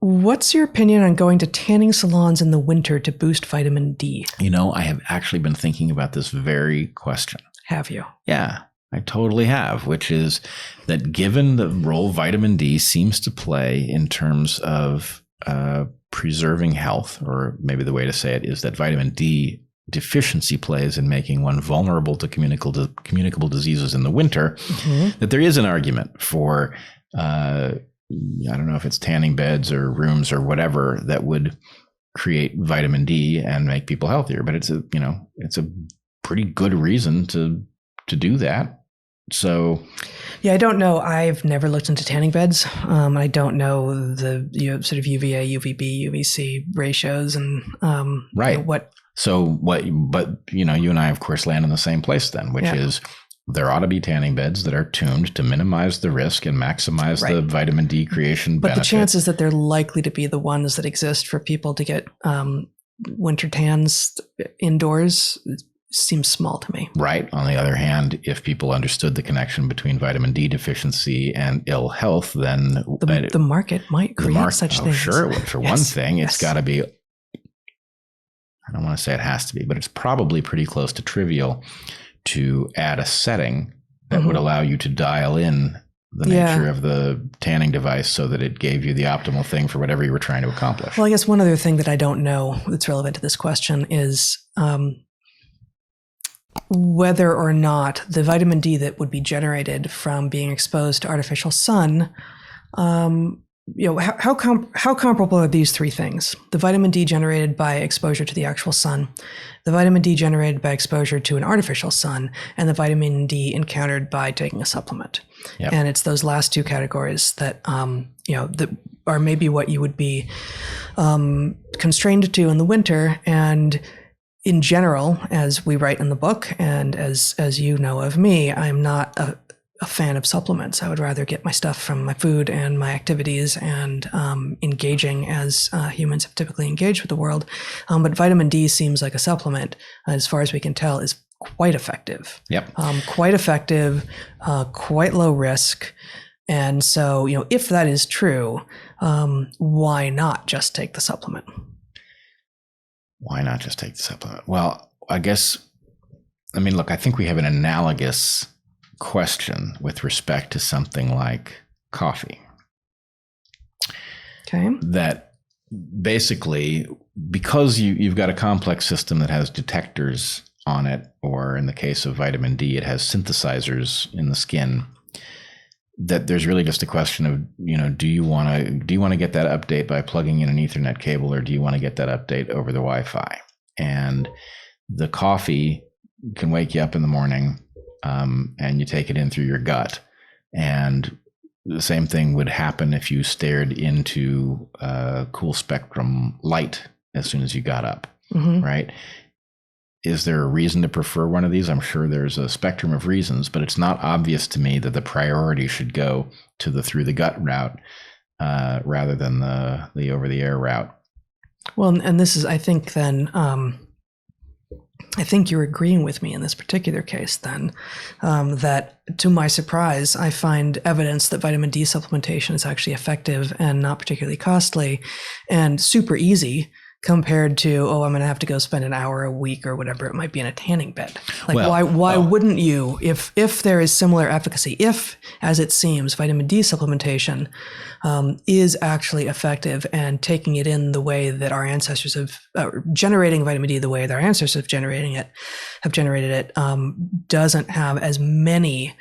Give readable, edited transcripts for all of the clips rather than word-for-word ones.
What's your opinion on going to tanning salons in the winter to boost vitamin D? I have actually been thinking about this very question. Have you? Yeah, I totally have, which is that given the role vitamin D seems to play in terms of preserving health, or maybe the way to say it is that vitamin D deficiency plays in making one vulnerable to communicable diseases in the winter, that there is an argument for I don't know if it's tanning beds or rooms or whatever that would create vitamin D and make people healthier. But it's a pretty good reason to do that. So, yeah, I don't know. I've never looked into tanning beds. I don't know the sort of UVA, UVB, UVC ratios and right. What. So what? But you and I, of course, land in the same place then, which is. There ought to be tanning beds that are tuned to minimize the risk and maximize the vitamin D creation benefit. But the chances that they're likely to be the ones that exist for people to get winter tans indoors seems small to me. Right. On the other hand, if people understood the connection between vitamin D deficiency and ill health, then the market might create such things. Sure it would. For one thing, it's got to be, I don't want to say it has to be, but it's probably pretty close to trivial to add a setting that would allow you to dial in the nature of the tanning device so that it gave you the optimal thing for whatever you were trying to accomplish. Well, I guess one other thing that I don't know that's relevant to this question is whether or not the vitamin D that would be generated from being exposed to artificial sun, how comparable are these three things? The vitamin D generated by exposure to the actual sun, the vitamin D generated by exposure to an artificial sun, and the vitamin D encountered by taking a supplement. Yep. And it's those last two categories that, that are maybe what you would be constrained to in the winter. And in general, as we write in the book, and as you know of me, I'm not a fan of supplements. I would rather get my stuff from my food and my activities and engaging as humans have typically engaged with the world. But vitamin D seems like a supplement, as far as we can tell, is quite effective. Yep. Quite effective, quite low risk. And so, if that is true, why not just take the supplement? Why not just take the supplement? Well, I think we have an analogous question with respect to something like coffee. Okay. That basically, because you've got a complex system that has detectors on it, or in the case of vitamin D, it has synthesizers in the skin, that there's really just a question of, do you want to get that update by plugging in an Ethernet cable, or do you want to get that update over the Wi-Fi? And the coffee can wake you up in the morning, and you take it in through your gut. And the same thing would happen if you stared into cool spectrum light as soon as you got up, right? Is there a reason to prefer one of these? I'm sure there's a spectrum of reasons, but it's not obvious to me that the priority should go to the through the gut route rather than the over the air route. Well, and this is, I think, then, I think you're agreeing with me in this particular case then, that to my surprise, I find evidence that vitamin D supplementation is actually effective and not particularly costly and super easy compared to, I'm going to have to go spend an hour a week or whatever it might be in a tanning bed. Why wouldn't you, if there is similar efficacy, if, as it seems, vitamin D supplementation is actually effective and taking it in the way that our ancestors have, generating vitamin D the way that our ancestors have generated it, doesn't have as many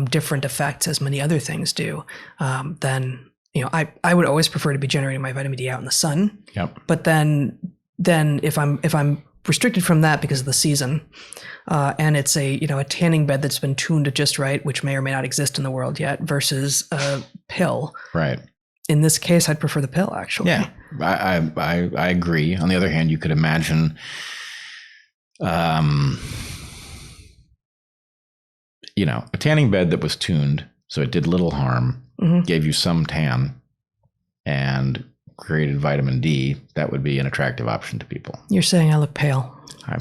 different effects as many other things do, then I would always prefer to be generating my vitamin D out in the sun. Yep. But then if I'm restricted from that because of the season, and it's a tanning bed that's been tuned just right, which may or may not exist in the world yet, versus a pill. Right. In this case, I'd prefer the pill, actually. Yeah, I agree. On the other hand, you could imagine, a tanning bed that was tuned so it did little harm. Gave you some tan and created vitamin D, that would be an attractive option to people. You're saying I look pale. I'm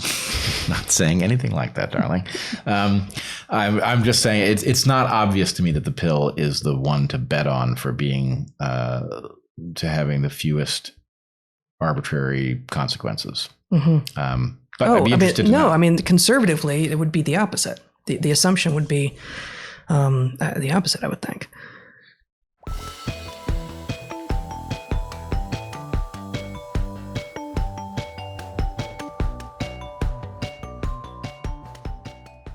not saying anything like that, darling. I'm just saying it's not obvious to me that the pill is the one to bet on for being to having the fewest arbitrary consequences. But I'd be interested to know. I mean, conservatively, it would be the opposite. The assumption would be the opposite, I would think.